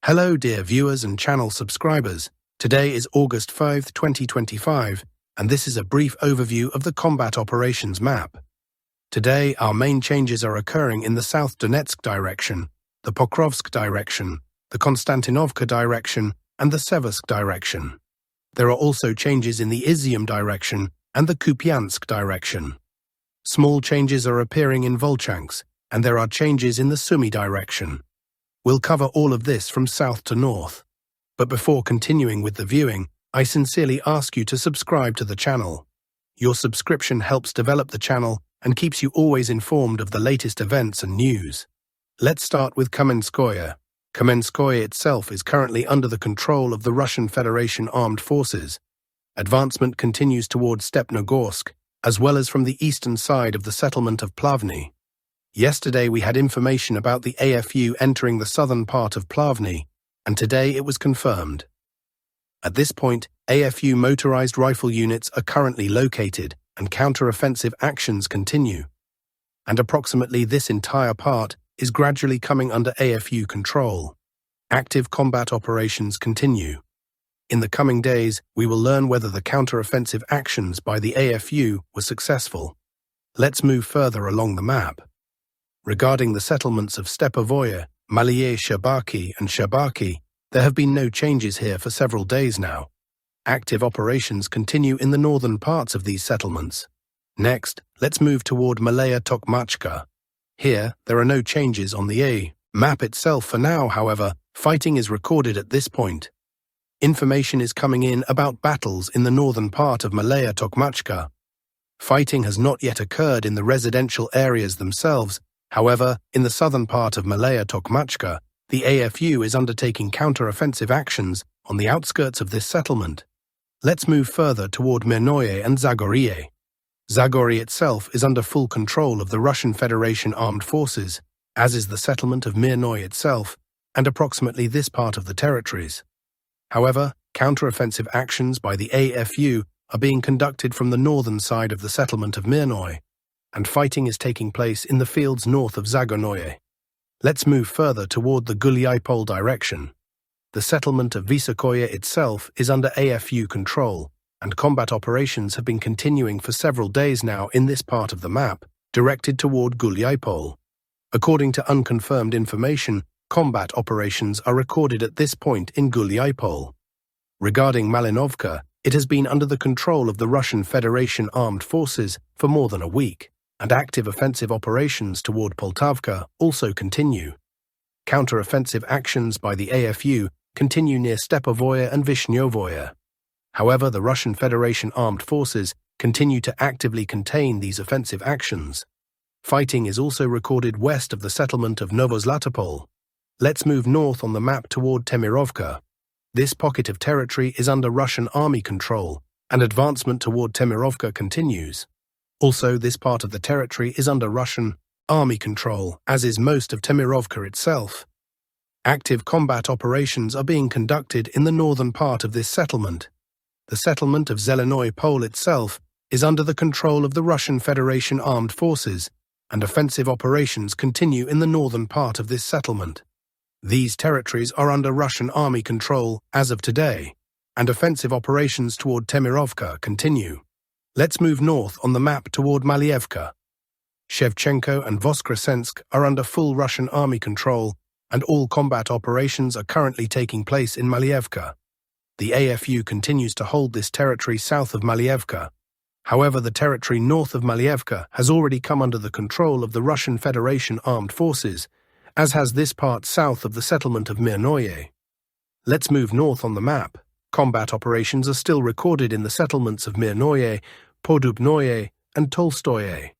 Hello dear viewers and channel subscribers. Today is August 5th, 2025, and this is a brief overview of the combat operations map. Today, our main changes are occurring in the South Donetsk direction, the Pokrovsk direction, the Konstantinovka direction, and the Seversk direction. There are also changes in the Izium direction and the Kupiansk direction. Small changes are appearing in Volchansk, and there are changes in the Sumy direction. We'll cover all of this from south to north. But before continuing with the viewing, I sincerely ask you to subscribe to the channel. Your subscription helps develop the channel and keeps you always informed of the latest events and news. Let's start with Kamenskoye. Kamenskoye itself is currently under the control of the Russian Federation Armed Forces. Advancement continues toward Stepnogorsk, as well as from the eastern side of the settlement of Plavny. Yesterday we had information about the AFU entering the southern part of Plavny, and today it was confirmed. At this point, AFU motorized rifle units are currently located and counter-offensive actions continue. And approximately this entire part is gradually coming under AFU control. Active combat operations continue. In the coming days, we will learn whether the counter-offensive actions by the AFU were successful. Let's move further along the map. Regarding the settlements of Stepovoye, Malye Shabaki and Shabaki, there have been no changes here for several days now. Active operations continue in the northern parts of these settlements. Next, let's move toward Malaya Tokmachka. Here, there are no changes on the A map itself for now, however, fighting is recorded at this point. Information is coming in about battles in the northern part of Malaya Tokmachka. Fighting has not yet occurred in the residential areas themselves. However, in the southern part of Malaya Tokmachka, the AFU is undertaking counter-offensive actions on the outskirts of this settlement. Let's move further toward Mirnoye and Zagorye. Zagorye itself is under full control of the Russian Federation Armed Forces, as is the settlement of Mirnoye itself, and approximately this part of the territories. However, counter-offensive actions by the AFU are being conducted from the northern side of the settlement of Mirnoye, and fighting is taking place in the fields north of Zagorye. Let's move further toward the Gulyaipol direction. The settlement of Visokoye itself is under AFU control, and combat operations have been continuing for several days now in this part of the map, directed toward Gulyaipol. According to unconfirmed information, combat operations are recorded at this point in Gulyaipol. Regarding Malinovka, it has been under the control of the Russian Federation Armed Forces for more than a week, and active offensive operations toward Poltavka also continue. Counter-offensive actions by the AFU continue near Stepovoye and Vishnovoye. However, the Russian Federation Armed Forces continue to actively contain these offensive actions. Fighting is also recorded west of the settlement of Novozlatopol. Let's move north on the map toward Temirovka. This pocket of territory is under Russian army control, and advancement toward Temirovka continues. Also, this part of the territory is under Russian army control, as is most of Temirovka itself. Active combat operations are being conducted in the northern part of this settlement. The settlement of Zelenoy Pole itself is under the control of the Russian Federation Armed Forces, and offensive operations continue in the northern part of this settlement. These territories are under Russian army control as of today, and offensive operations toward Temirovka continue. Let's move north on the map toward Malyevka. Shevchenko and Voskresensk are under full Russian army control, and all combat operations are currently taking place in Malyevka. The AFU continues to hold this territory south of Malyevka. However, the territory north of Malyevka has already come under the control of the Russian Federation Armed Forces, as has this part south of the settlement of Mirnoye. Let's move north on the map. Combat operations are still recorded in the settlements of Mirnoye, Podubnoye, and Tolstoye.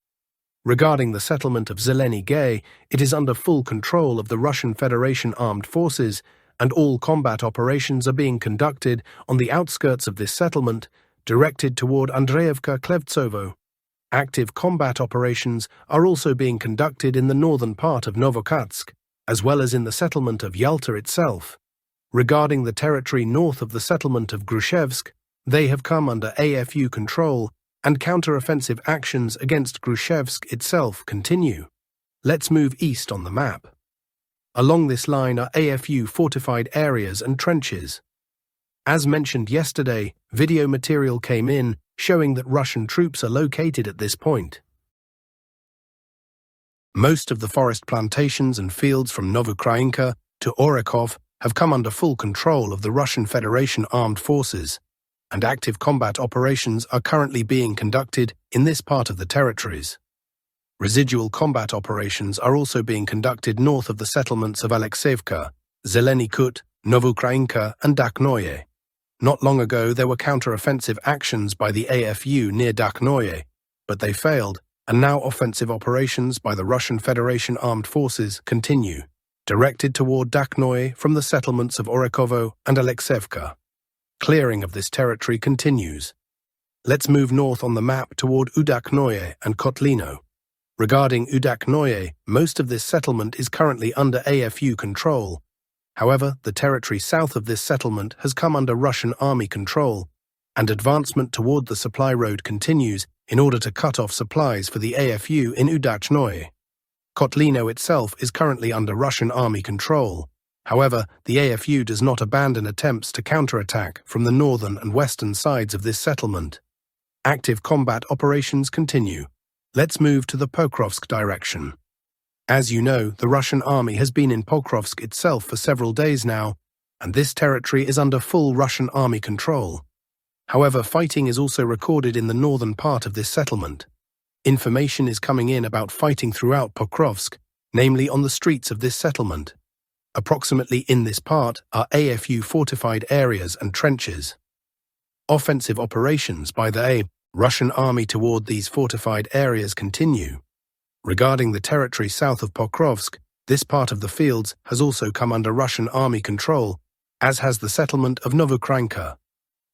Regarding the settlement of Zeleny Gay, it is under full control of the Russian Federation Armed Forces, and all combat operations are being conducted on the outskirts of this settlement, directed toward Andreevka Klevtsovo. Active combat operations are also being conducted in the northern part of Novokatsk, as well as in the settlement of Yalta itself. Regarding the territory north of the settlement of Grushevsk, they have come under AFU control, and counter-offensive actions against Grushevsk itself continue. Let's move east on the map. Along this line are AFU fortified areas and trenches. As mentioned yesterday, video material came in showing that Russian troops are located at this point. Most of the forest plantations and fields from Novukrainka to Orekov have come under full control of the Russian Federation armed forces, and active combat operations are currently being conducted in this part of the territories. Residual combat operations are also being conducted north of the settlements of Alexeyevka, Zeleny Kut, Novukrainka and Dakhnoye. Not long ago there were counter-offensive actions by the AFU near Dakhnoye, but they failed, and now offensive operations by the Russian Federation armed forces continue, directed toward Dakhnoye from the settlements of Orekovo and Alexeyevka. Clearing of this territory continues. Let's move north on the map toward Udakhnoye and Kotlino. Regarding Udakhnoye, most of this settlement is currently under AFU control. However, the territory south of this settlement has come under Russian army control, and advancement toward the supply road continues in order to cut off supplies for the AFU in Udakhnoye. Kotlino itself is currently under Russian army control. However, the AFU does not abandon attempts to counterattack from the northern and western sides of this settlement. Active combat operations continue. Let's move to the Pokrovsk direction. As you know, the Russian army has been in Pokrovsk itself for several days now, and this territory is under full Russian army control. However, fighting is also recorded in the northern part of this settlement. Information is coming in about fighting throughout Pokrovsk, namely on the streets of this settlement. Approximately in this part are AFU fortified areas and trenches. Offensive operations by the Russian army toward these fortified areas continue. Regarding the territory south of Pokrovsk, this part of the fields has also come under Russian army control, as has the settlement of Novukrainka.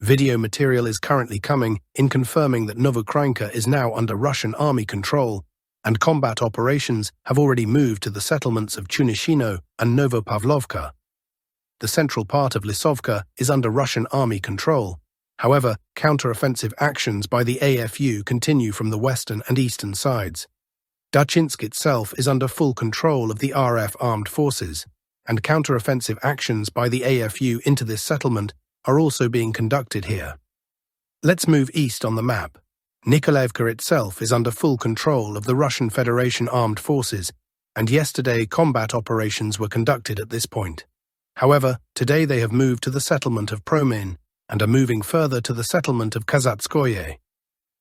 Video material is currently coming in confirming that Novukrainka is now under Russian army control, and combat operations have already moved to the settlements of Chunishino and Novopavlovka. The central part of Lisovka is under Russian army control. However, counter-offensive actions by the AFU continue from the western and eastern sides. Dachinsk itself is under full control of the RF armed forces, and counter-offensive actions by the AFU into this settlement are also being conducted here. Let's move east on the map. Nikolaevka itself is under full control of the Russian Federation armed forces, and yesterday combat operations were conducted at this point. However, today they have moved to the settlement of Promin, and are moving further to the settlement of Kazatskoye.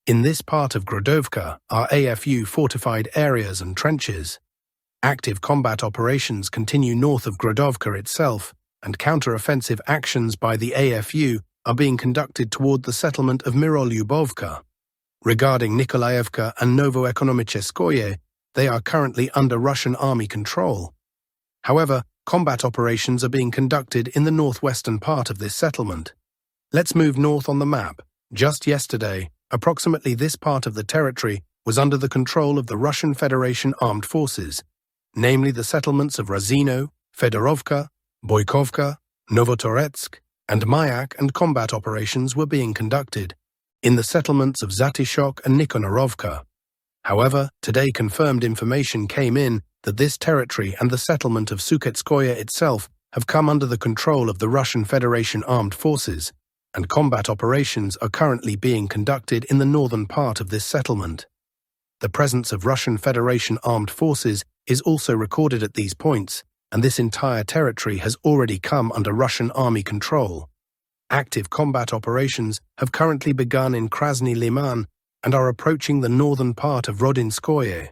In this part of Grodovka are AFU fortified areas and trenches. Active combat operations continue north of Grodovka itself, and counter-offensive actions by the AFU are being conducted toward the settlement of Mirolyubovka. Regarding Nikolaevka and Novoekonomicheskoye, they are currently under Russian army control. However, combat operations are being conducted in the northwestern part of this settlement. Let's move north on the map. Just yesterday, approximately this part of the territory was under the control of the Russian Federation armed forces, namely the settlements of Razino, Fedorovka, Boykovka, Novotoretsk, and Mayak, and combat operations were being conducted in the settlements of Zatishok and Nikonorovka. However, today confirmed information came in that this territory and the settlement of Suketskoye itself have come under the control of the Russian Federation armed forces, and combat operations are currently being conducted in the northern part of this settlement. The presence of Russian Federation armed forces is also recorded at these points, and this entire territory has already come under Russian army control. Active combat operations have currently begun in Krasny Liman and are approaching the northern part of Rodinskoye.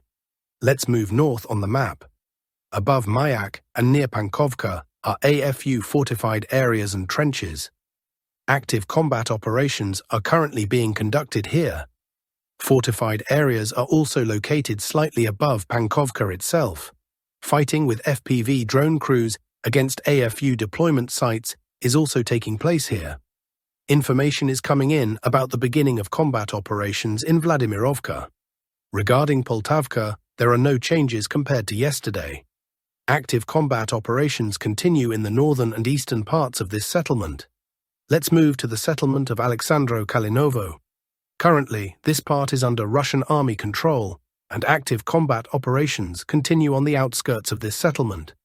Let's move north on the map. Above Mayak and near Pankovka are AFU fortified areas and trenches. Active combat operations are currently being conducted here. Fortified areas are also located slightly above Pankovka itself. Fighting with FPV drone crews against AFU deployment sites is also taking place here. Information is coming in about the beginning of combat operations in Vladimirovka. Regarding Poltavka, there are no changes compared to yesterday. Active combat operations continue in the northern and eastern parts of this settlement. Let's move to the settlement of Alexandro Kalinovo. Currently, this part is under Russian army control, and active combat operations continue on the outskirts of this settlement.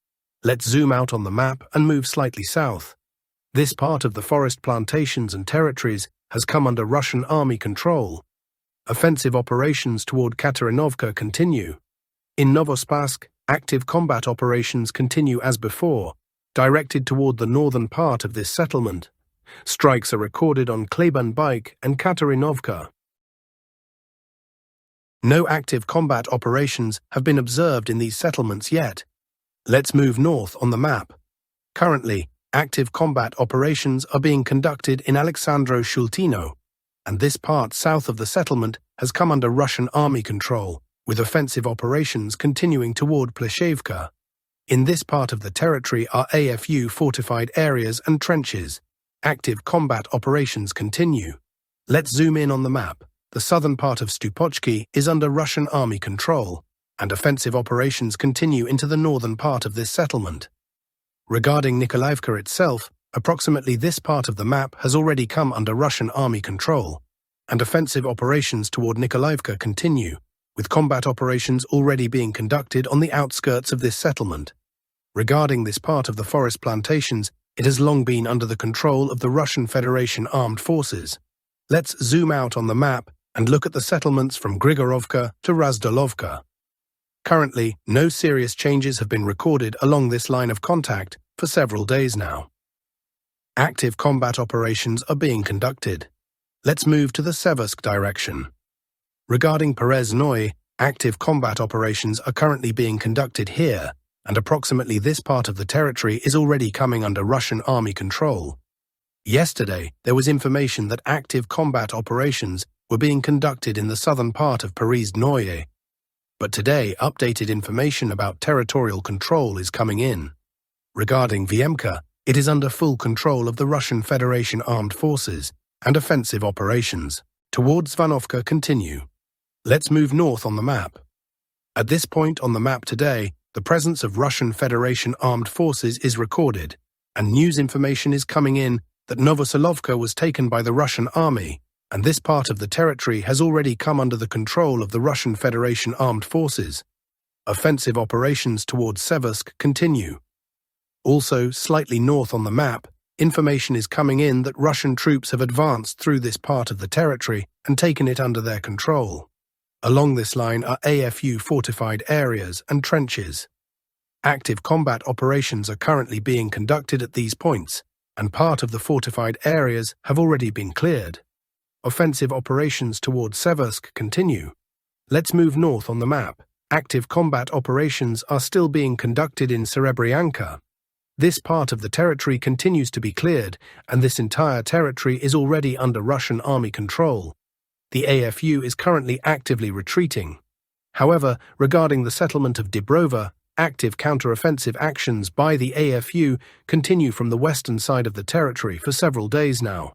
Let's zoom out on the map and move slightly south. This part of the forest plantations and territories has come under Russian army control. Offensive operations toward Katerinovka continue. In Novospask, active combat operations continue as before, directed toward the northern part of this settlement. Strikes are recorded on Klebanbaik and Katerinovka. No active combat operations have been observed in these settlements yet. Let's move north on the map. Currently, active combat operations are being conducted in Alexandro Shultino, and this part south of the settlement has come under Russian army control, with offensive operations continuing toward Pleshevka. In this part of the territory are AFU fortified areas and trenches. Active combat operations continue. Let's zoom in on the map. The southern part of Stupochki is under Russian army control, and offensive operations continue into the northern part of this settlement. Regarding Nikolaevka itself, approximately this part of the map has already come under Russian army control, and offensive operations toward Nikolaevka continue, with combat operations already being conducted on the outskirts of this settlement. Regarding this part of the forest plantations, it has long been under the control of the Russian Federation armed forces. Let's zoom out on the map and look at the settlements from Grigorovka to Razdolovka. Currently, no serious changes have been recorded along this line of contact for several days now. Active combat operations are being conducted. Let's move to the Seversk direction. Regarding Perezhnoye, active combat operations are currently being conducted here, and approximately this part of the territory is already coming under Russian army control. Yesterday, there was information that active combat operations were being conducted in the southern part of Perezhnoye, but today updated information about territorial control is coming in. Regarding Vyemka, it is under full control of the Russian Federation armed forces, and offensive operations towards Zvanovka continue. Let's move north on the map. At this point on the map today, the presence of Russian Federation armed forces is recorded, and news information is coming in that Novoselovka was taken by the Russian army, and this part of the territory has already come under the control of the Russian Federation armed forces. Offensive operations towards Seversk continue. Also, slightly north on the map, information is coming in that Russian troops have advanced through this part of the territory and taken it under their control. Along this line are AFU fortified areas and trenches. Active combat operations are currently being conducted at these points, and part of the fortified areas have already been cleared. Offensive operations towards Seversk continue. Let's move north on the map. Active combat operations are still being conducted in Serebryanka. This part of the territory continues to be cleared, and this entire territory is already under Russian army control. The AFU is currently actively retreating. However, regarding the settlement of Dibrova, active counter-offensive actions by the AFU continue from the western side of the territory for several days now.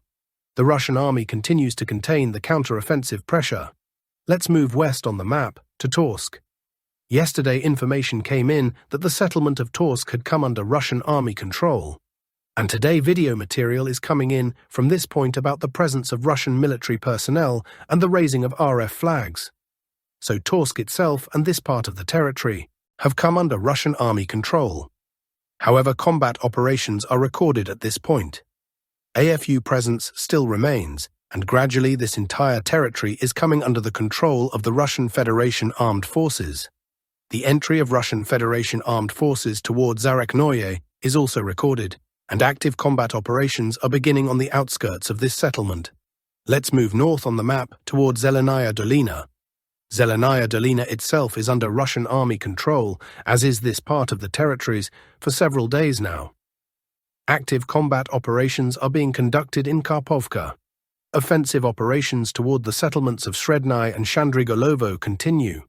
The Russian army continues to contain the counter-offensive pressure. Let's move west on the map to Torsk. Yesterday, information came in that the settlement of Torsk had come under Russian army control. And today video material is coming in from this point about the presence of Russian military personnel and the raising of RF flags. So Torsk itself and this part of the territory have come under Russian army control. However, combat operations are recorded at this point. AFU presence still remains, and gradually this entire territory is coming under the control of the Russian Federation armed forces. The entry of Russian Federation armed forces towards Zareknoye is also recorded, and active combat operations are beginning on the outskirts of this settlement. Let's move north on the map towards Zelenaya Dolina. Zelenaya Dolina itself is under Russian army control, as is this part of the territories, for several days now. Active combat operations are being conducted in Karpovka. Offensive operations toward the settlements of Srednaya and Shandrigolovo continue.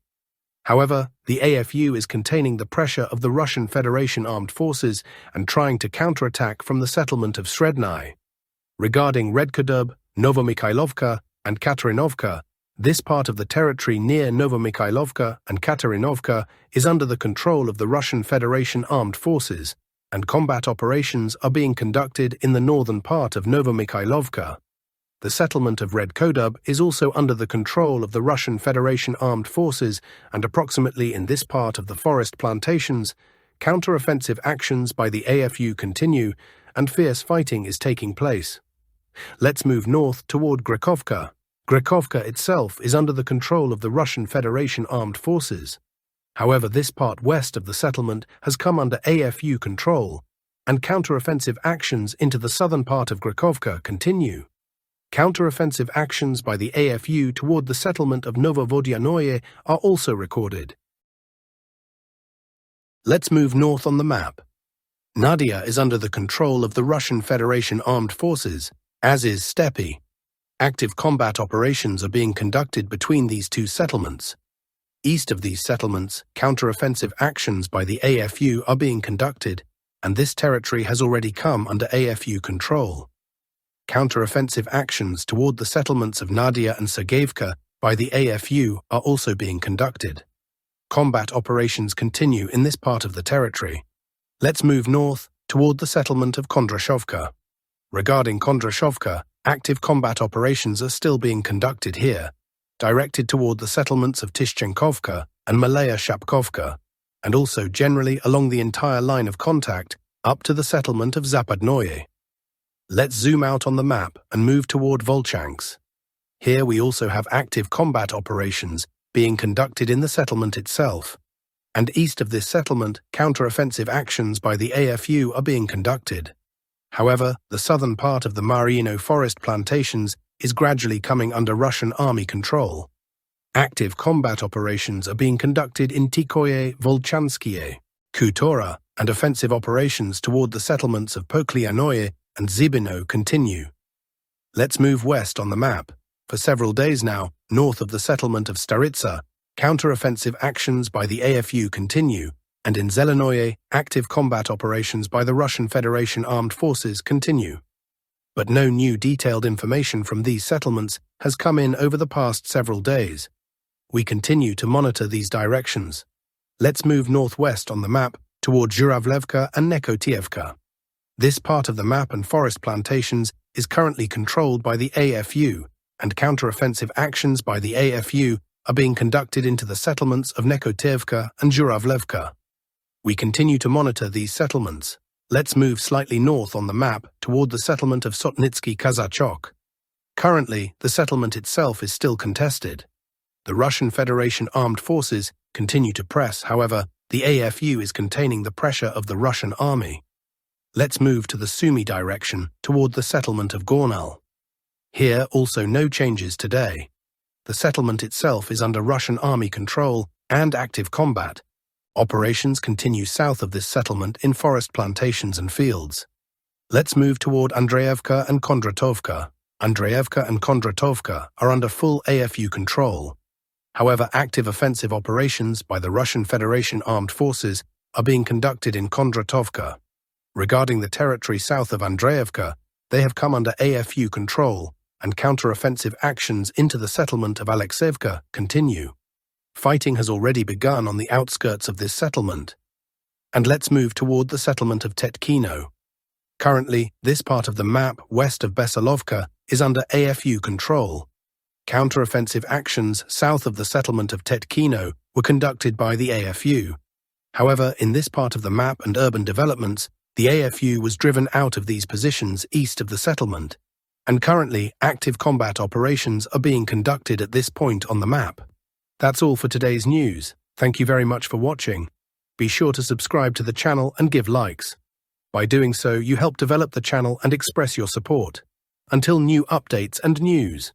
However, the AFU is containing the pressure of the Russian Federation armed forces and trying to counterattack from the settlement of Srednaya. Regarding Redkodub, Novomikhailovka, and Katerinovka, this part of the territory near Novomikhailovka and Katerinovka is under the control of the Russian Federation armed forces, and combat operations are being conducted in the northern part of Novomikhailovka. The settlement of Redkodub is also under the control of the Russian Federation armed forces, and approximately in this part of the forest plantations, counter-offensive actions by the AFU continue and fierce fighting is taking place. Let's move north toward Grekovka. Grekovka itself is under the control of the Russian Federation Armed Forces. However, this part west of the settlement has come under AFU control, and counter-offensive actions into the southern part of Grekovka continue. Counter-offensive actions by the AFU toward the settlement of Novovodyannoye are also recorded. Let's move north on the map. Nadia is under the control of the Russian Federation Armed Forces, as is Stepi. Active combat operations are being conducted between these two settlements. East of these settlements, counter-offensive actions by the AFU are being conducted, and this territory has already come under AFU control. Counter-offensive actions toward the settlements of Nadia and Sergeyevka by the AFU are also being conducted. Combat operations continue in this part of the territory. Let's move north toward the settlement of Kondrashovka. Regarding Kondrashovka, active combat operations are still being conducted here, directed toward the settlements of Tishchenkovka and Malaya Shapkovka, and also generally along the entire line of contact up to the settlement of Zapadnoye. Let's zoom out on the map and move toward Volchansk. Here we also have active combat operations being conducted in the settlement itself, and east of this settlement, counter-offensive actions by the AFU are being conducted. However, the southern part of the Marino forest plantations is gradually coming under Russian army control. Active combat operations are being conducted in Tikoye, Volchanskie, Kutora, and offensive operations toward the settlements of Poklianoye and Zibino continue. Let's move west on the map. For several days now, north of the settlement of Staritsa, counter-offensive actions by the AFU continue, and in Zelenoye, active combat operations by the Russian Federation Armed Forces continue. But no new detailed information from these settlements has come in over the past several days. We continue to monitor these directions. Let's move northwest on the map toward Zhuravlevka and Nekotievka. This part of the map and forest plantations is currently controlled by the AFU, and counter-offensive actions by the AFU are being conducted into the settlements of Nekotievka and Zhuravlevka. We continue to monitor these settlements. Let's move slightly north on the map toward the settlement of Sotnitsky Kazachok. Currently, the settlement itself is still contested. The Russian Federation Armed Forces continue to press, however, the AFU is containing the pressure of the Russian army. Let's move to the Sumy direction toward the settlement of Gornal. Here also no changes today. The settlement itself is under Russian army control and active combat. Operations continue south of this settlement in forest plantations and fields. Let's move toward Andreevka and Kondratovka. Andreevka and Kondratovka are under full AFU control. However, active offensive operations by the Russian Federation Armed Forces are being conducted in Kondratovka. Regarding the territory south of Andreevka, they have come under AFU control, and counter-offensive actions into the settlement of Alexeyevka continue. Fighting has already begun on the outskirts of this settlement. And let's move toward the settlement of Tetkino. Currently, this part of the map west of Beselovka is under AFU control. Counter-offensive actions south of the settlement of Tetkino were conducted by the AFU. However, in this part of the map and urban developments, the AFU was driven out of these positions east of the settlement, and currently active combat operations are being conducted at this point on the map. That's all for today's news. Thank you very much for watching. Be sure to subscribe to the channel and give likes. By doing so, you help develop the channel and express your support. Until new updates and news.